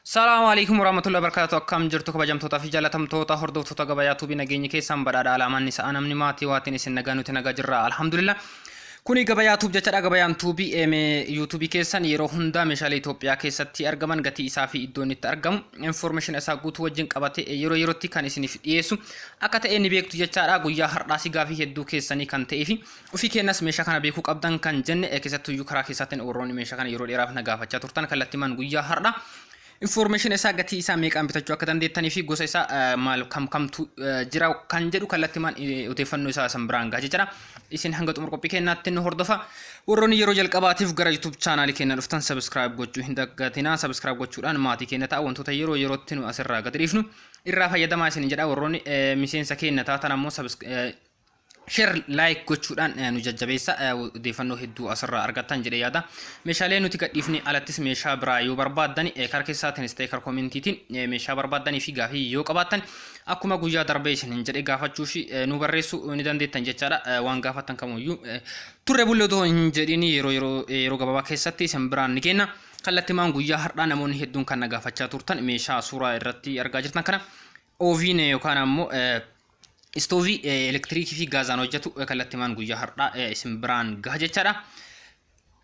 Assalamu alaikum warahmatullahi wabarakatuh. Akkam jirtu kabajamtoota fi jaalatamtoota hordoftoota gabayaa tuubii nageenya keessan badhaadha alaamaan isaa namni maatii waatiin isin nagaa nuti nagaa jirra alhamdulillah. Kuni gabayaa tuub jechaadha. Gabayaan tuubii YouTube keessan yeroo hunda meeshaalee Itoophiyaa keessatti argaman gatii isaa fi iddoon itti argamu information isaa guutuu wajjin qabate yeroo yerootti kan isiniif dhiyeessu akka ta'e ni beektu jechaadha. Guyyaa har'aas gaafii hedduu keessanii kan ta'ee fi ofii kennas meeshaa kana beekuu qabdan kan jenne keessattuu karaa keessatti warroonni meeshaa kana yeroo dheeraaf na gaafachaa turtan kallattiimaan guyyaa har'a information isaa gatii isaa meeqaan bitachuu akka dandeettanii fi gosa isaa maal kamtu jira kan jedhu kallattiimaan odeeffannoo isaa san biraan gahaa jechuudha. Isin hanga xumura qophii keenyaatti nu hordofa. Warroonni yeroo jalqabaatiif gara YouTube channel keenya dhuftan subscribe gochuu hin dagatinaa. Subscribe gochuudhaan maatii keenya ta'a wantoota yeroo yerootti nu asirraa gad dhiifnu irraa fayyadamaa isin jedha. Warroonni miseensa keenya taatan ammoo share like gochuudhaan nu jajjabeessa odeeffannoo hedduu asirraa argattan jedhee yaada. Meeshaalee nuti gadhiifne alattis meeshaa biraa yoo barbaaddan karaa keessaatiinis ta'e karaa koomentiitiin meeshaa barbaaddanii fi gaafii yoo qabaattan akkuma guyyaa darbee isin jedhee gaafachuu fi nu barreessuu ni dandeettan jechaadha. Waan gaafattan kamuyyuu turre bullee otoo hin jedhin yeroo gabaabaa keessatti isin biraan ni kenna. Kallattiimaan guyyaa har'aa namoonni hedduun kan na gaafachaa turtan meeshaa suuraa irratti argaa jirtan kana oviin yookaan ammoo Stovi elektirikii fi gaazaan hojjetu kallattiimaan guyyaa har'aa isin biraan gaha jechaadha.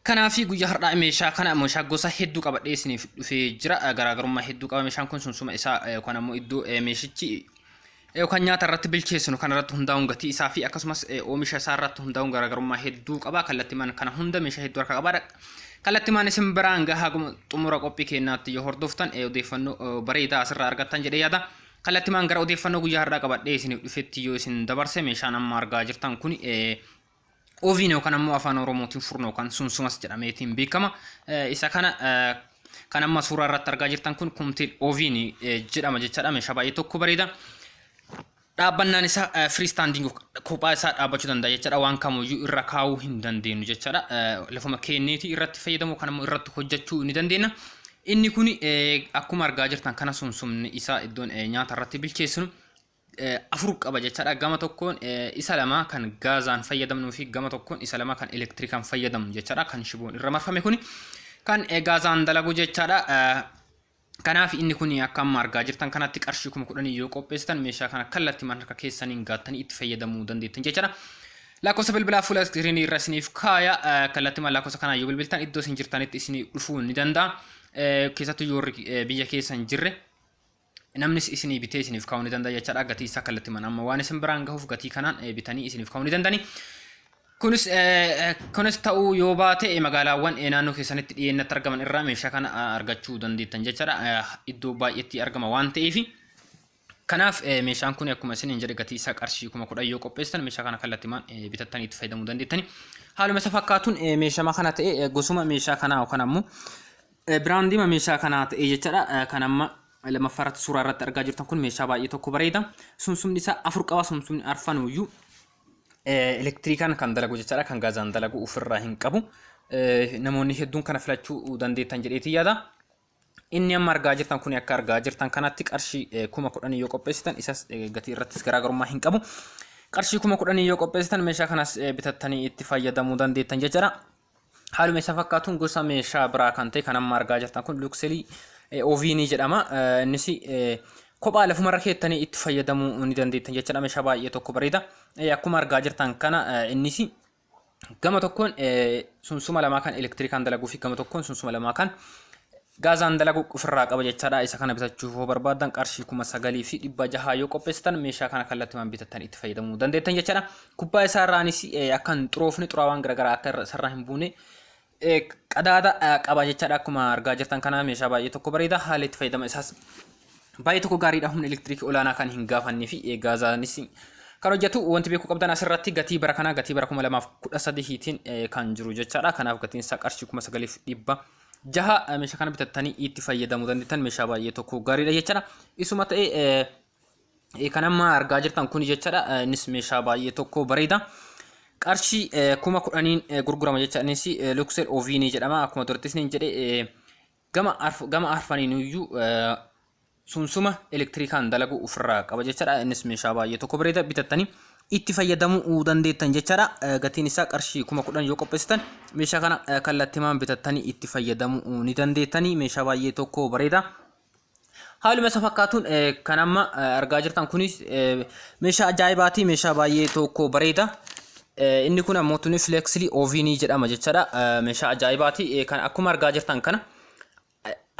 Kanaafi guyyaa har'aa meeshaa kana meeshaa gosa hedduu qabadhee isiniif dhufee jira. Garaagarummaa hedduu qaba meeshaan kun sunsuma isaa yookaan ammoo iddoo meeshichi yookaan nyaata irratti bilcheessinu kan irratti hundaa'uun gatii isaa fi akkasumas oomisha isaa irratti hundaa'uun garaagarummaa hedduu qaba. Kallattiimaan kana hunda meeshaa hedduu harka qabaadha. Kallattiimaan isin biraan gahaa xumura qophii keenyaatti yoo hordoftan odeeffannoo bareedaa asirraa argattan jedhee yaada. Kallattiimaan gara odeeffannoo guyyaa har'aa qabadhee isiniif dhufetti yoo isin dabarse meeshaan amma argaa jirtan kun oviin yookaan ammoo afaan oromootiin furnoo kan sunsumas jedhameetiin beekama. Isa kana kan amma suuraa irratti argaa jirtan kun kumtiin oviin jedhama jechaadha. Meeshaa baay'ee tokko bareeda. Dhaabbannaan isaa freestanding kophaa isaa dhaabbachuu danda'a jechaadha. Waan kamuyyuu irra kaa'uu hin dandeenyu jechaadha. Lafuma kenneetii irratti fayyadamu kan ammoo irratti hojjechuu ni dandeenya. Inni kun akkuma argaa jirtan kana sunsumni isaa iddoon nyaata irratti bilcheessinu afur qaba jechaadha. Gama tokkoon isa lama kan gaazaan fayyadamnuu fi gama tokkoon isa lama kan elektirikaan fayyadamnu jechaadha. Kan shiboon irra marfame kun kan gaazaan dalagu jechaadha. Kanaaf inni kun akka amma argaa jirtan kanatti qarshii 10,000 yoo qopheessitan meeshaa kana kallattiimaan harka keessaniin gaattanii itti fayyadamuu dandeettan jechaadha. Lakkoofsa bilbilaa fuula iskiriinii irra isiniif kaaya. Kallattiimaan lakkoofsa kanaa yoo bilbiltan iddoo isin jirtanitti isinii dhufuu ni danda'a. Keessattuu yoo biyya keessa hin jirre namnis isinii bitee isiniif kaa'uu ni danda'a jechaadha. Gatii isaa kallattiimaan amma waan isin biraan gahuuf gatii kanaan bitanii isiniif kaa'uu ni danda'ani. Kunis ta'uu yoo baate magaalaawwan naannoo keessanitti dhiyeennatti argaman irraa meeshaa kana argachuu dandeettan jechaadha. Iddoo baay'eetti argama waan ta'eef kanaaf meeshaan kun akkuma isin jedhe gatii isaa qarshii 10,000 yoo qopheessitan meeshaa kana kallattiimaan bitattanii itti fayyadamuu dandeettani. Haaluma isa fakkaatuun meeshaa kana ta'e gosuma meeshaa kanaa yookaan ammoo Brandii meeshaa kanaa ta'e jechaadha. Kan amma lammaffaarratti suuraa irratti argaa jirtan kun meeshaa baay'ee tokko bareeda. Sunsumni isaa afur qaba. Sunsumni arfanuyyuu elektirikaan kan dalagu jechaadha. Kan gaazaan dalagu ofirraa hin qabu. Namoonni hedduun kana filachuu dandeettan jedheetii yaada. Inni amma argaa jirtan kun akka argaa jirtan kanatti qarshii 10,000 yoo qopheessitan isas gatii irrattis garaagarummaa hin qabu. Qarshii 10,000 yoo qopheessitan meeshaa kanas bitattanii itti fayyadamuu dandeettan jechaadha. Haaluma isa fakkaatuun gosa meeshaa biraa kan ta'e kan amma argaa jirtan kun Luxelii oviinii jedhama. Innis kophaa lafumarra keettanii itti fayyadamuu ni dandeettan jechaadha. Meeshaa baay'ee tokko bareeda. Akkuma argaa jirtan kana innis gama tokkoon sunsuma lamaa kan elektirikaan dalaguu fi gama tokkoon sunsuma lamaa kan gaazaan dalagu ofirraa qaba jechaadha. Isa kana bitachuuf yoo barbaaddan qarshii 9,600 yoo qopheessitan meeshaa kana kallattiimaan bitattan itti fayyadamuu dandeettan jechaadha. Kubbaa isaa irraanis akka hin xuroofne xuraawwan garaagaraa akka sarraa hin buune qadaada qaba jechaadha. Akkuma argaa jirtan kana meeshaa baay'ee tokko bareeda. Haala itti fayyadama isaas baay'ee tokko gaariidha. Humna elektirikii olaanaa kan hin gaafannee fi gaazaanis kan hojjetu. Wanti beekuu qabdan asirratti gatii bara kanaa gatii bara 2013tiin kan jiru jechaadha. Kanaaf gatiin isaa qarshii 9,600 meeshaa kana bitattanii itti fayyadamuu dandeettan meeshaa baay'ee tokko gaariidha jechaadha. Isuma ta'e kan amma argaa jirtan kun jechaadha. Innis meeshaa baay'ee tokko bareeda. Qarshii 10,000 gurgurama jecha innis Luxel oviinii jedhama. Akkuma duratti isin jedhe gama arfaniinuyyuu sunsuma elektirikaan dalagu ofirraa qaba jechaadha. Innis meeshaa baay'ee tokko bareeda bitattanii itti fayyadamuu dandeettan jechaadha. Gatiin isaa qarshii 10,000 yoo qopheessitan meeshaa kana kallattiimaan bitattanii itti fayyadamuu ni dandeettanii. Meeshaa baay'ee tokko bareeda. haaluma isa fakkaatuun kan amma argaa jirtan kunis meeshaa ajaa'ibaati meeshaa baay'ee tokko bareeda inni kun ammoo tuni flexly oven jedhama jechaadha meeshaa ajaa'ibaati kan akkuma argaa jirtan kana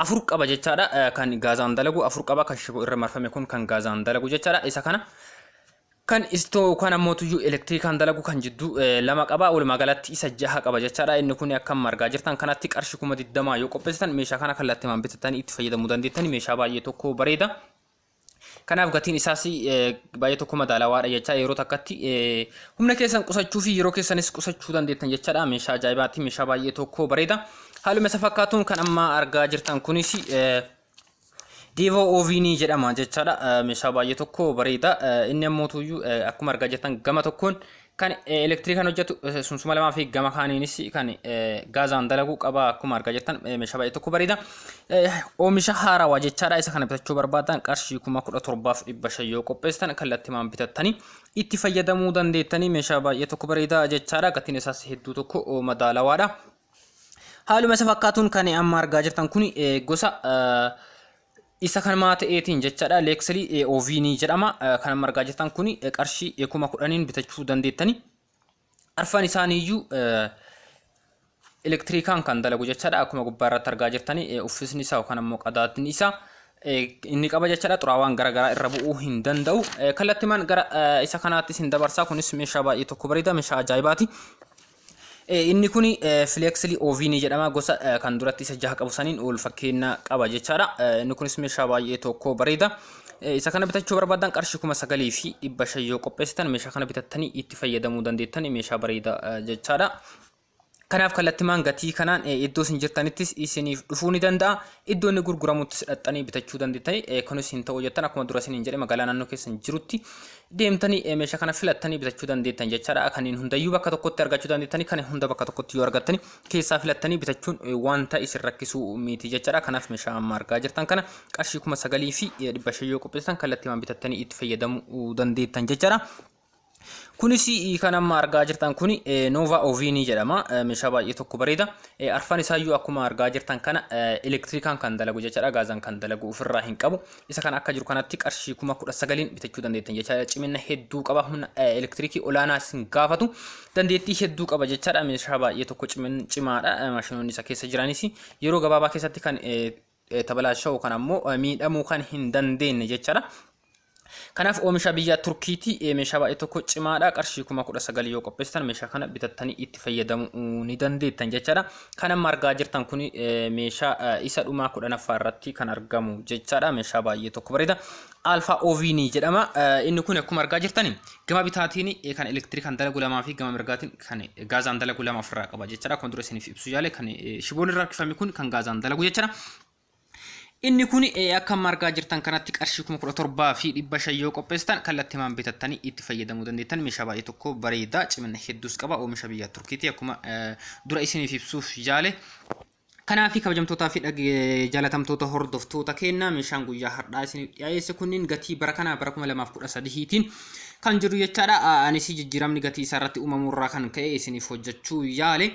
afur qaba jechaadha kan gaazaan dalagu afur qaba kan shiboo irra marfame kun kan gaazaan dalagu jechaadha isa kana kan isto kan ammoo tuyyuu elektirikaan dalagu kan jidduu lama qaba walumaa galatti isa jaha qaba jechaadha inni kun akkam argaa jirtan kanatti qarshii 20 yoo qopheessitan meeshaa kana kallattimaan bitatanii itti fayyadamuu dandeettani meeshaa baay'ee tokko bareeda kanaaf gatiin isaas baay'ee tokko madaalawaadha jecha yeroo takkatti humna keessan qusachuu fi yeroo keessanis qusachuu dandeettan jechaadha meeshaa ajaa'ibaati meeshaa baay'ee tokko bareeda haaluma isa fakkaatuun kan amma argaa jirtan kunis Devo oven jedhama jechaadha meeshaa baay'ee tokko bareeda inni ammoo tuyyuu akkuma argaa jirtan gama tokkoon kan elektirikaan hojjetu sunsuma lamaa fi gama kaaniinis kan gaazaan dalagu qaba akkuma argaa jirtan meeshaa baay'ee tokko bareeda oomisha haarawaa jechaadha isa kana bitachuu barbaadan qarshii 17,500 yoo qopheessitan kallattimaan bitattanii itti fayyadamuu dandeettanii meeshaa baay'ee tokko bareeda jechaadha gatiin isaas hedduu tokko madaalawaadha haaluma isa fakkaatuun kan amma argaa jirtan kun gosa isa kan maata eetiin jechaadha flexly oven jedhama kan amma argaa jirtan kun qarshii 10,000 bitachuu dandeettanii arfan isaaniiyyuu elektirikaan kan dalagu jechaadha akkuma gubbaa irratti argaa jirtanii uffisni isaa kan ammoo qadaadni isaa inni qaba jechaadha xuraawaan garagaraa irra bu'uu hin danda'u kallattimaan gara isa kanaattis hin dabarsaa kunis meeshaa baay'ee tokko bareeda meeshaa ajaa'ibaati inni kun flexly oven jedhama gosa kan duratti isa jaha qabu saniin ol fakkeenya qaba jechaadha inni kunis meeshaa baay'ee tokko bareeda isa kana bitachuu barbaadan qarshii 9,500 yoo qopheessitan meeshaa kana bitattanii itti fayyadamuu dandeettani meeshaa bareeda jechaadha kanaaf kallattimaan gatii kanaan iddoo isin jirtanittis isiniif dhufuu ni danda'a iddoo inni gurguramuttis hidhattanii bitachuu dandeettani kunis hin ta'u jettan akkuma dura isiniin jedhe magaalaa naannoo keessan jirutti deemtanii meeshaa kana filattanii bitachuu dandeettan jechaadha kaniin hundayyuu bakka tokkotti argachuu dandeettani kan hunda bakka tokkotti yoo argattani keessaa filattanii bitachuun wanta isin rakkisuu miti jechaadha kanaaf meeshaa amma argaa jirtan kana qarshii 9,500 yoo qopheessitan kallattimaan bitattanii itti fayyadamuu dandeettan jechaadha kunis kan amma argaa jirtan kun Nova oven jedhama meeshaa baay'ee tokko bareeda arfan isaayyuu akkuma argaa jirtan kana elektirikaan kan dalagu jechaadha gaazaan kan dalagu ofirraa hin qabu isa kana akka jiru kanatti qarshii 19,000 bitachuu dandeettan jechaadha cimina hedduu qaba humna elektirikii olaanaa sin gaafatu dandeettii hedduu qaba jechaadha meeshaa baay'ee tokko cimaadha maashinoonni isa keessa jiranis yeroo gabaabaa keessatti kan tabalaasha'u kan ammoo miidhamuu kan hin dandeenye jechaadha kanaaf oomisha biyya Turkiiti meeshaa baay'ee tokko cimaadha qarshii 19,000 yoo qopheessitan meeshaa kana bitattanii itti fayyadamuu ni dandeettan jechaadha kan amma argaa jirtan kun meeshaa isa dhumaa 10ffaa irratti kan argamu jechaadha meeshaa baay'ee tokko bareeda Alpha oven jedhama inni kun akkuma argaa jirtani gama bitaatiin kan elektirikaan dalagu lamaa fi gama mirgaatiin kan gaazaan dalagu lama ofirraa qaba jechaadha kun dura isiniif ibsu yaale kan shiboon irraa rakkifame kun kan gaazaan dalagu jechaadha inni kun akka margaa jirtan kanatti qarshii 17,500 yoo qopheessitan kallattimaan bitattanii itti fayyadamuu dandeettan meeshaa baay'ee tokko bareeda cimina hedduus qaba oomisha biyya Turkiiti akkuma dura isiniif ibsuuf yaale kanaafi kabajamtootaa fi jaalatamtoota hordoftoota keenya meeshaan guyyaa har'aa isiniif dhiyeesse kunniin gatii bara kana bara 2013tiin kan jiru jechaadha anis jijjiiramni gatii isaa irratti uumamuu irraa kan ka'e isiniif hojjechuu yaale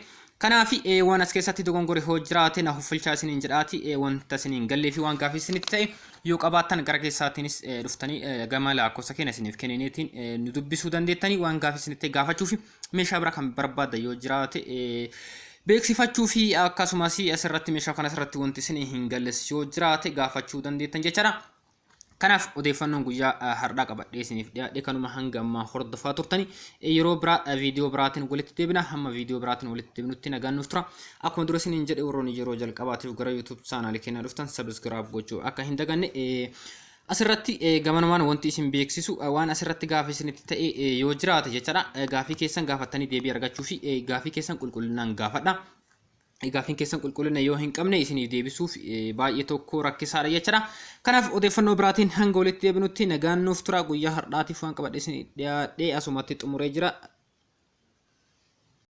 kanaafi waan as keessatti dogongore hoo jiraate na huffilchaa isiniin jedhaati wanta isiniin gallee fi waan gaafii isinitti ta'e yoo qabaattan gara keessaatiinis dhuftanii gama lakkoofsa keenya isiniif kennineetiin nu dubbisuu dandeettanii waan gaafii isinitti ta'e gaafachuu fi meeshaa bira kan barbaadda yoo jiraate beeksifachuu fi akkasumas asirratti meeshaa kana asirratti wanti isin hin galles yoo jiraate gaafachuu dandeettan jechaadha. kanaaf odeeffannoon guyyaa har'aa qabadhee isiniif dhiyaadhe kanuma hanga ammaa hordofaa turtanii yeroo biraa viidiyoo biraatiin walitti deebina hamma viidiyoo biraatiin walitti deebinutti nagaan nuuf tura akkuma dura isiniin jedhe warroonni yeroo jalqabaatiif gara YouTube chaanaalii keenya dhuftan subscribe gochuu akka hin daganne asirratti gamanumaan wanti isin beeksisu waan asirratti gaafii isinitti ta'e yoo jiraate jechaadha gaafii keessan gaafattanii deebii argachuu fi gaafii keessan qulqullinaan gaafadha. Gaaffiin keessan qulqullina yoo hin qabne isiniif deebisuuf baay'ee tokko rakkisaadha jechaadha. Kanaaf odeeffannoo biraatiin hanga walitti deebinutti nagaan nuuf tura guyyaa har'aatiif waan qabadhe isin dhiyaadhee asumatti xumuree jira.